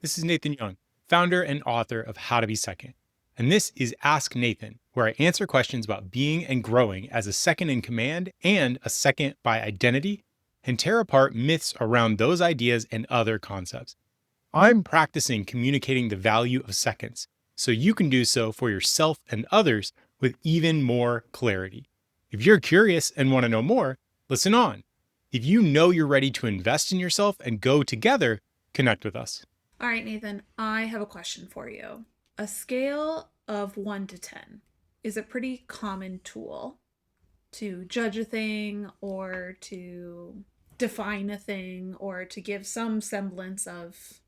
This is Nathan Young, founder and author of How to Be Second. And this is Ask Nathan, where I answer questions about being and growing as a second in command and a second by identity, and tear apart myths around those ideas and other concepts. I'm practicing communicating the value of seconds so you can do so for yourself and others with even more clarity. If you're curious and want to know more, listen on. If you know you're ready to invest in yourself and go together, connect with us. All right, Nathan, I have a question for you. A scale of 1 to 10 is a pretty common tool to judge a thing or to define a thing or to give some semblance of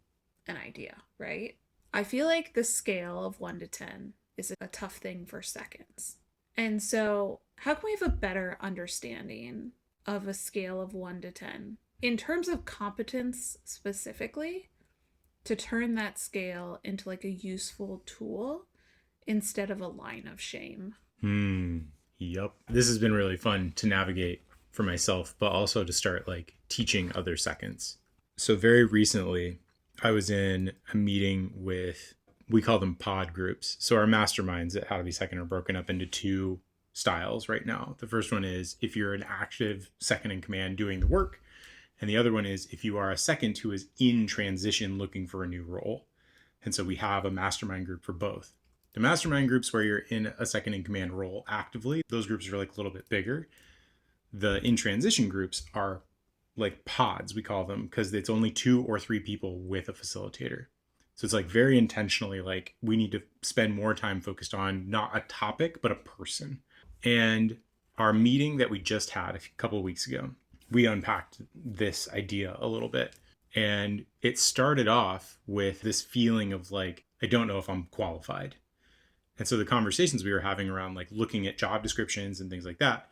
an idea, right? I feel like the scale of 1 to 10 is a tough thing for seconds. And so, how can we have a better understanding of a scale of 1 to 10 in terms of competence specifically? To turn that scale into like a useful tool instead of a line of shame. Yep. This has been really fun to navigate for myself, but also to start like teaching other seconds. So very recently, I was in a meeting with, we call them pod groups. So our masterminds at How to Be Second are broken up into two styles right now. The first one is if you're an active second in command doing the work. And the other one is if you are a second who is in transition looking for a new role. And so we have a mastermind group for both. The mastermind groups where you're in a second in command role actively, those groups are like a little bit bigger. The in transition groups are like pods, we call them, because it's only 2 or 3 people with a facilitator. So it's like very intentionally like we need to spend more time focused on not a topic, but a person. And our meeting that we just had a couple of weeks ago, we unpacked this idea a little bit. And it started off with this feeling of like, I don't know if I'm qualified. And so the conversations we were having around like looking at job descriptions and things like that.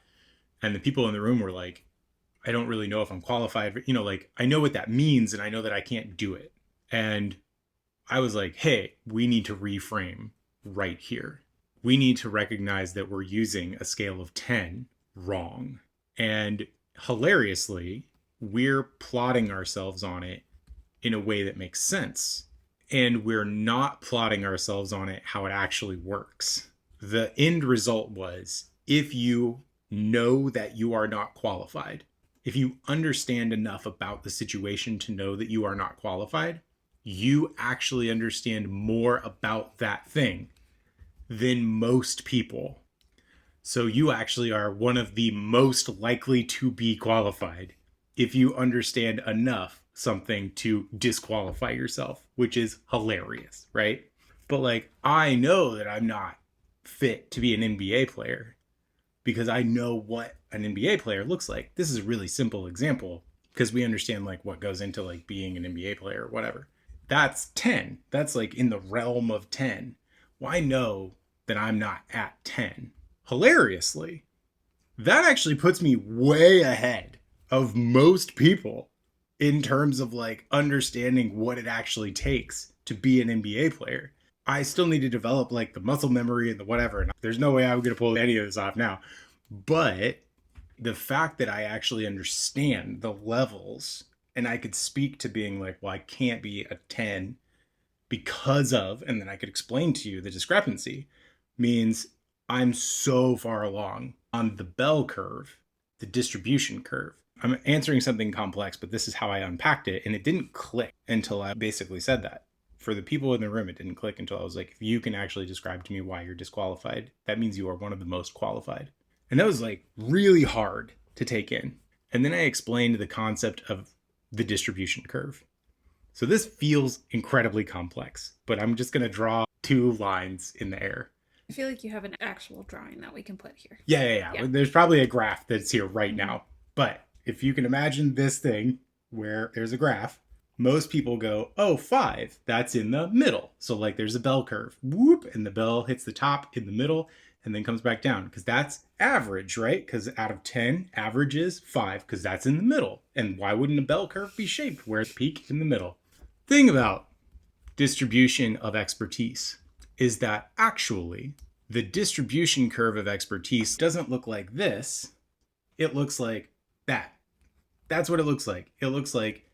And the people in the room were like, I don't really know if I'm qualified. You know, like I know what that means and I know that I can't do it. And I was like, hey, we need to reframe right here. We need to recognize that we're using a scale of 10 wrong. And hilariously, we're plotting ourselves on it in a way that makes sense. And we're not plotting ourselves on it how it actually works. The end result was if you know that you are not qualified, if you understand enough about the situation to know that you are not qualified, you actually understand more about that thing than most people. So you actually are one of the most likely to be qualified if you understand enough something to disqualify yourself, which is hilarious, right? But like, I know that I'm not fit to be an NBA player because I know what an NBA player looks like. This is a really simple example because we understand like what goes into like being an NBA player or whatever. That's 10. That's like in the realm of 10. Well, I know that I'm not at 10. Hilariously, that actually puts me way ahead of most people in terms of like understanding what it actually takes to be an NBA player. I still need to develop like the muscle memory and the whatever. And there's no way I'm going to pull any of this off now. But the fact that I actually understand the levels and I could speak to being like, well, I can't be a 10 because of, and then I could explain to you the discrepancy means I'm so far along on the bell curve, the distribution curve. I'm answering something complex, but this is how I unpacked it. And it didn't click until I basically said that. For the people in the room, it didn't click until I was like, if you can actually describe to me why you're disqualified, that means you are one of the most qualified. And that was like really hard to take in. And then I explained the concept of the distribution curve. So this feels incredibly complex, but I'm just going to draw 2 lines in the air. I feel like you have an actual drawing that we can put here. Yeah. Yeah. There's probably a graph that's here right Mm-hmm. now. But if you can imagine this thing where there's a graph, most people go, oh, 5, that's in the middle. So like there's a bell curve, whoop, and the bell hits the top in the middle and then comes back down because that's average, right? Because out of 10, average is 5 because that's in the middle. And why wouldn't a bell curve be shaped where it's peak in the middle? Thing about distribution of expertise is that actually the distribution curve of expertise doesn't look like this. It looks like that. That's what it looks like. It looks like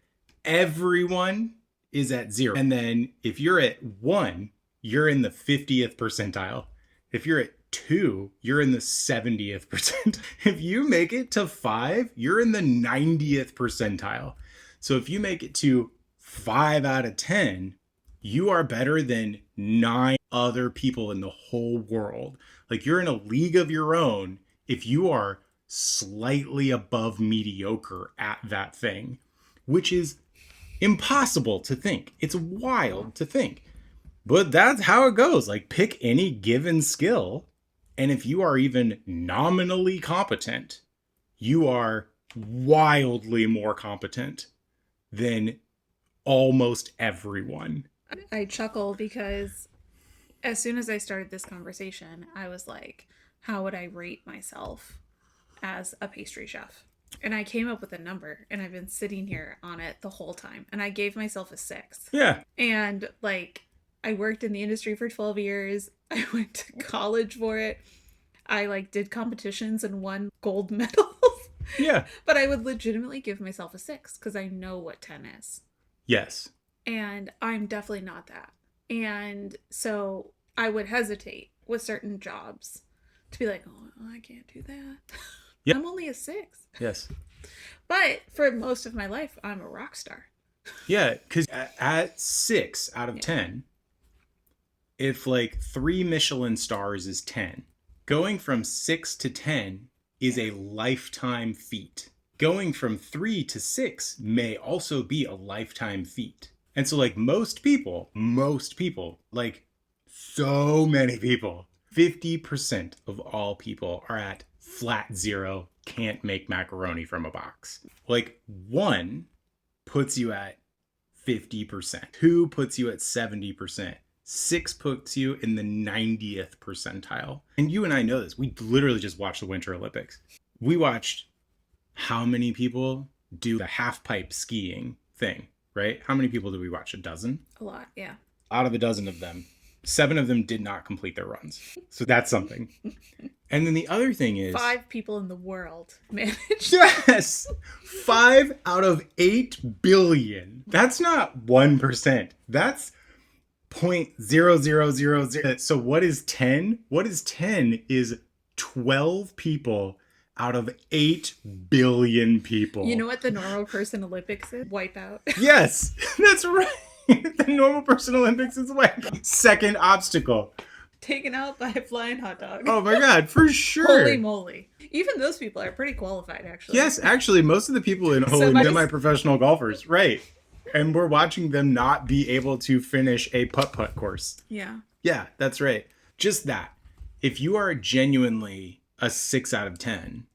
everyone is at 0. And then if you're at 1, you're in the 50th percentile. If you're at 2, you're in the 70th percentile. If you make it to 5, you're in the 90th percentile. So if you make it to 5 out of 10, you are better than 9 other people in the whole world. Like, you're in a league of your own if you are slightly above mediocre at that thing, which is impossible to think. It's wild to think. But that's how it goes. Like, pick any given skill, and if you are even nominally competent, you are wildly more competent than almost everyone. I chuckle because as soon as I started this conversation, I was like, how would I rate myself as a pastry chef? And I came up with a number, and I've been sitting here on it the whole time. And I gave myself a 6. Yeah. And like, I worked in the industry for 12 years. I went to college for it. I like did competitions and won gold medals. Yeah. But I would legitimately give myself a 6 because I know what 10 is. Yes. And I'm definitely not that. And so I would hesitate with certain jobs to be like, oh, I can't do that. Yep. I'm only a 6. Yes. But for most of my life, I'm a rock star. Yeah, because at 6 out of 10, if like 3 Michelin stars is 10, going from 6 to 10 is a lifetime feat. Going from 3 to 6 may also be a lifetime feat. And so like most people, like so many people, 50% of all people are at flat 0, can't make macaroni from a box. Like 1 puts you at 50%. 2 puts you at 70%. 6 puts you in the 90th percentile. And you and I know this. We literally just watched the Winter Olympics. We watched how many people do the half pipe skiing thing, right? How many people did we watch? A dozen? A lot, yeah. Out of a dozen of them, 7 of them did not complete their runs. So that's something. And then the other thing is 5 people in the world managed. Yes! 5 out of 8 billion. That's not 1%. That's 0.0000. So what is 10? What is 10 is 12 people out of 8 billion people. You know what the normal person Olympics is? Wipeout. Yes, that's right. The normal person Olympics is like second obstacle. Taken out by a flying hot dog. Oh my God, for sure. Holy moly. Even those people are pretty qualified, actually. Yes, actually, most of the people in semi-professional golfers, right. And we're watching them not be able to finish a putt-putt course. Yeah. Yeah, that's right. Just that. If you are genuinely a 6 out of 10,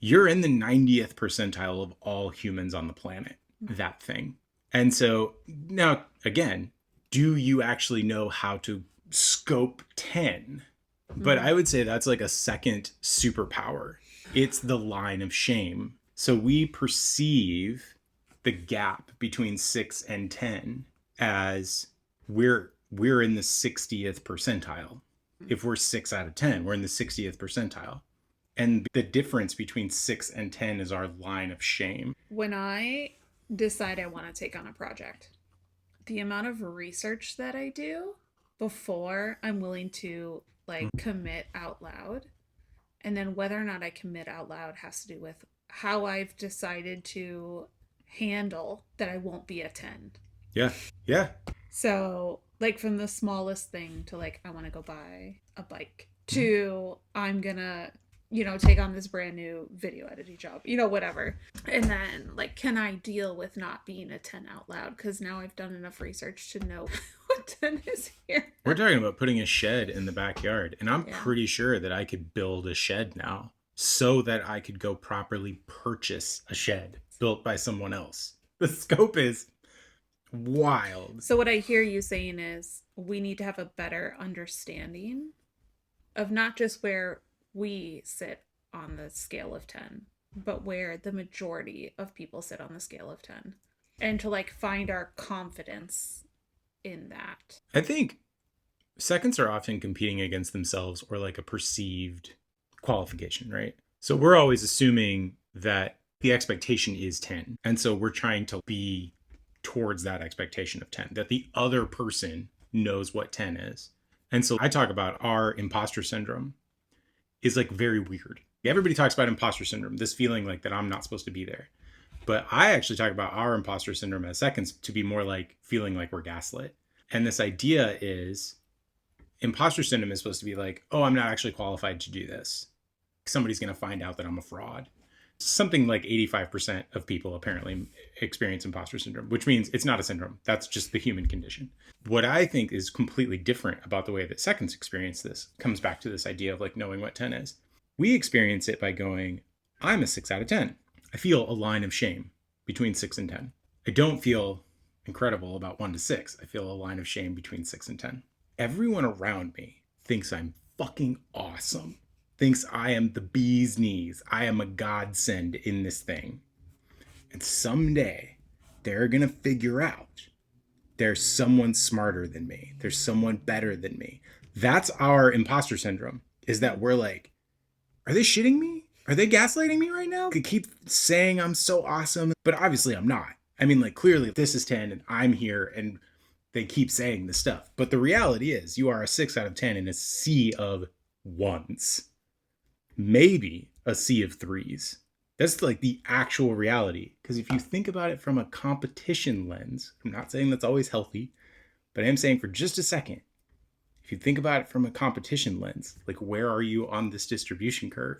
you're in the 90th percentile of all humans on the planet. That thing. And so now, again, do you actually know how to scope 10? But I would say that's like a second superpower. It's the line of shame. So we perceive the gap between 6 and 10 as we're in the 60th percentile. If we're 6 out of 10, we're in the 60th percentile. And the difference between 6 and 10 is our line of shame. When I decide I want to take on a project, the amount of research that I do before I'm willing to like commit out loud, and then whether or not I commit out loud has to do with how I've decided to handle that I won't be a 10. Yeah. Yeah. So like from the smallest thing to like, I want to go buy a bike to I'm gonna, take on this brand new video editing job, whatever. And then like, can I deal with not being a 10 out loud? Because now I've done enough research to know what 10 is here. We're talking about putting a shed in the backyard. And I'm pretty sure that I could build a shed now so that I could go properly purchase a shed built by someone else. The scope is wild. So what I hear you saying is we need to have a better understanding of not just where we sit on the scale of 10, but where the majority of people sit on the scale of 10, and to like find our confidence in that. I think seconds are often competing against themselves or like a perceived qualification, right? So we're always assuming that the expectation is 10. And so we're trying to be towards that expectation of 10, that the other person knows what 10 is. And so I talk about our imposter syndrome is like very weird. Everybody talks about imposter syndrome, this feeling like that I'm not supposed to be there. But I actually talk about our imposter syndrome as seconds to be more like feeling like we're gaslit. And this idea is imposter syndrome is supposed to be like, oh, I'm not actually qualified to do this. Somebody's going to find out that I'm a fraud. Something like 85% of people apparently experience imposter syndrome, which means it's not a syndrome. That's just the human condition. What I think is completely different about the way that seconds experience this comes back to this idea of like knowing what 10 is. We experience it by going, I'm a 6 out of 10. I feel a line of shame between 6 and 10. I don't feel incredible about 1 to 6. I feel a line of shame between 6 and 10. Everyone around me thinks I'm fucking awesome, thinks I am the bee's knees. I am a godsend in this thing. And someday they're going to figure out there's someone smarter than me. There's someone better than me. That's our imposter syndrome, is that we're like, are they shitting me? Are they gaslighting me right now? Could keep saying I'm so awesome, but obviously I'm not. I mean, like, clearly this is 10 and I'm here and they keep saying this stuff. But the reality is you are a 6 out of 10 in a sea of ones. Maybe a sea of threes. That's like the actual reality. Because if you think about it from a competition lens, I'm not saying that's always healthy, but I am saying for just a second, if you think about it from a competition lens, like where are you on this distribution curve?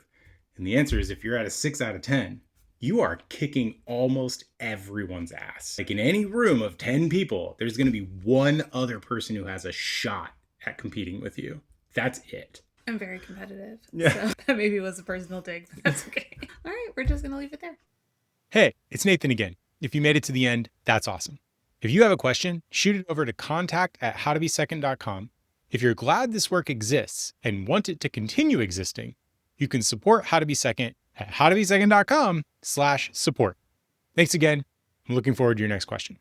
And the answer is if you're at a 6 out of 10, you are kicking almost everyone's ass. Like in any room of 10 people, there's going to be one other person who has a shot at competing with you. That's it. I'm very competitive. Yeah. So that maybe was a personal dig, but that's okay. All right, we're just going to leave it there. Hey, it's Nathan again. If you made it to the end, that's awesome. If you have a question, shoot it over to contact@howtobesecond.com. If you're glad this work exists and want it to continue existing, you can support How to Be Second at howtobesecond.com/support. Thanks again. I'm looking forward to your next question.